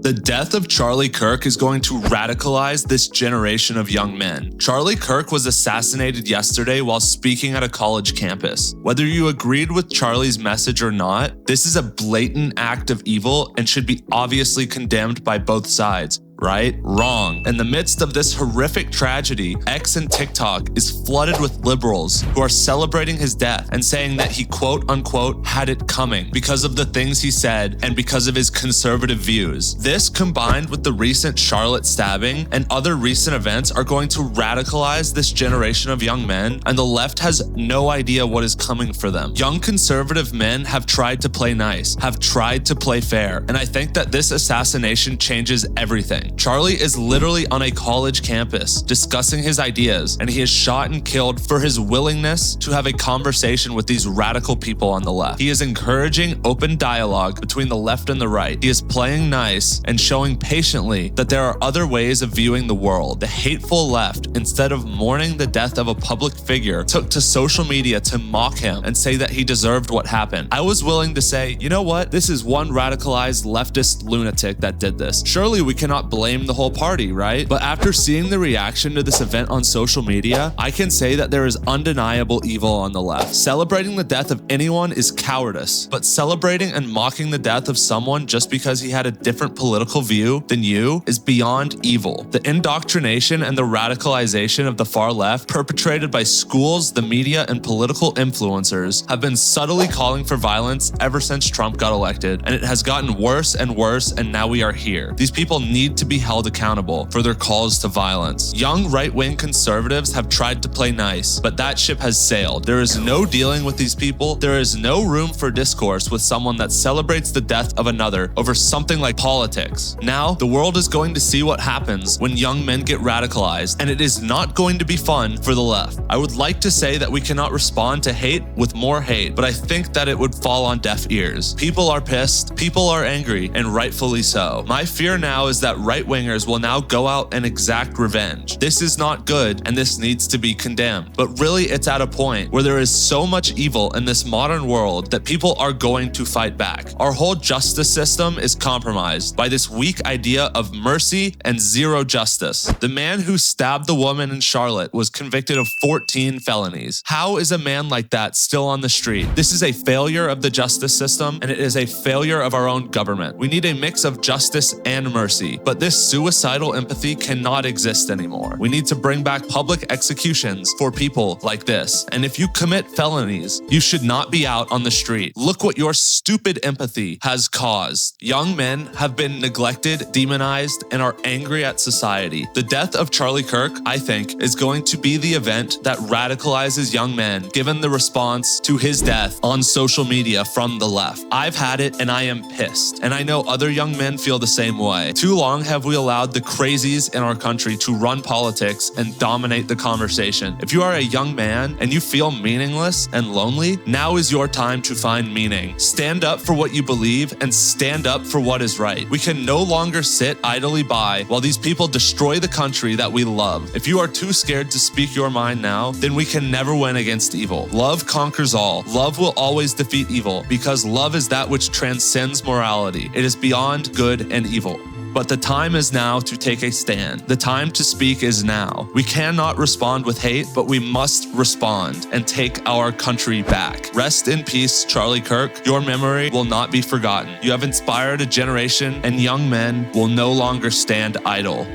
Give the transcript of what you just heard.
The death of Charlie Kirk is going to radicalize this generation of young men. Charlie Kirk was assassinated yesterday while speaking at a college campus. Whether you agreed with Charlie's message or not, this is a blatant act of evil and should be obviously condemned by both sides. Right? Wrong. In the midst of this horrific tragedy, X and TikTok is flooded with liberals who are celebrating his death and saying that he quote unquote had it coming because of the things he said and because of his conservative views. This combined with the recent Charlotte stabbing and other recent events are going to radicalize this generation of young men, and the left has no idea what is coming for them. Young conservative men have tried to play nice, have tried to play fair, and I think that this assassination changes everything. Charlie is literally on a college campus discussing his ideas, and he is shot and killed for his willingness to have a conversation with these radical people on the left. He is encouraging open dialogue between the left and the right. He is playing nice and showing patiently that there are other ways of viewing the world. The hateful left, instead of mourning the death of a public figure, took to social media to mock him and say that he deserved what happened. I was willing to say, you know what? This is one radicalized leftist lunatic that did this. Surely we cannot blame the whole party, right? But after seeing the reaction to this event on social media, I can say that there is undeniable evil on the left. Celebrating the death of anyone is cowardice, but celebrating and mocking the death of someone just because he had a different political view than you is beyond evil. The indoctrination and the radicalization of the far left, perpetrated by schools, the media, and political influencers, have been subtly calling for violence ever since Trump got elected, and it has gotten worse and worse, and now we are here. These people need to be held accountable for their calls to violence. Young right-wing conservatives have tried to play nice, but that ship has sailed. There is no dealing with these people. There is no room for discourse with someone that celebrates the death of another over something like politics. Now, the world is going to see what happens when young men get radicalized, and it is not going to be fun for the left. I would like to say that we cannot respond to hate with more hate, but I think that it would fall on deaf ears. People are pissed, people are angry, and rightfully so. My fear now is that right-wingers will now go out and exact revenge. This is not good, and this needs to be condemned. But really, it's at a point where there is so much evil in this modern world that people are going to fight back. Our whole justice system is compromised by this weak idea of mercy and zero justice. The man who stabbed the woman in Charlotte was convicted of 14 felonies. How is a man like that still on the street? This is a failure of the justice system, and it is a failure of our own government. We need a mix of justice and mercy, but this suicidal empathy cannot exist anymore. We need to bring back public executions for people like this. And if you commit felonies, you should not be out on the street. Look what your stupid empathy has caused. Young men have been neglected, demonized, and are angry at society. The death of Charlie Kirk, I think, is going to be the event that radicalizes young men, given the response to his death on social media from the left. I've had it, and I am pissed. And I know other young men feel the same way. Too long have we allowed the crazies in our country to run politics and dominate the conversation. If you are a young man and you feel meaningless and lonely, now is your time to find meaning. Stand up for what you believe and stand up for what is right. We can no longer sit idly by while these people destroy the country that we love. If you are too scared to speak your mind now, then we can never win against evil. Love conquers all. Love will always defeat evil because love is that which transcends morality. It is beyond good and evil. But the time is now to take a stand. The time to speak is now. We cannot respond with hate, but we must respond and take our country back. Rest in peace, Charlie Kirk. Your memory will not be forgotten. You have inspired a generation, and young men will no longer stand idle.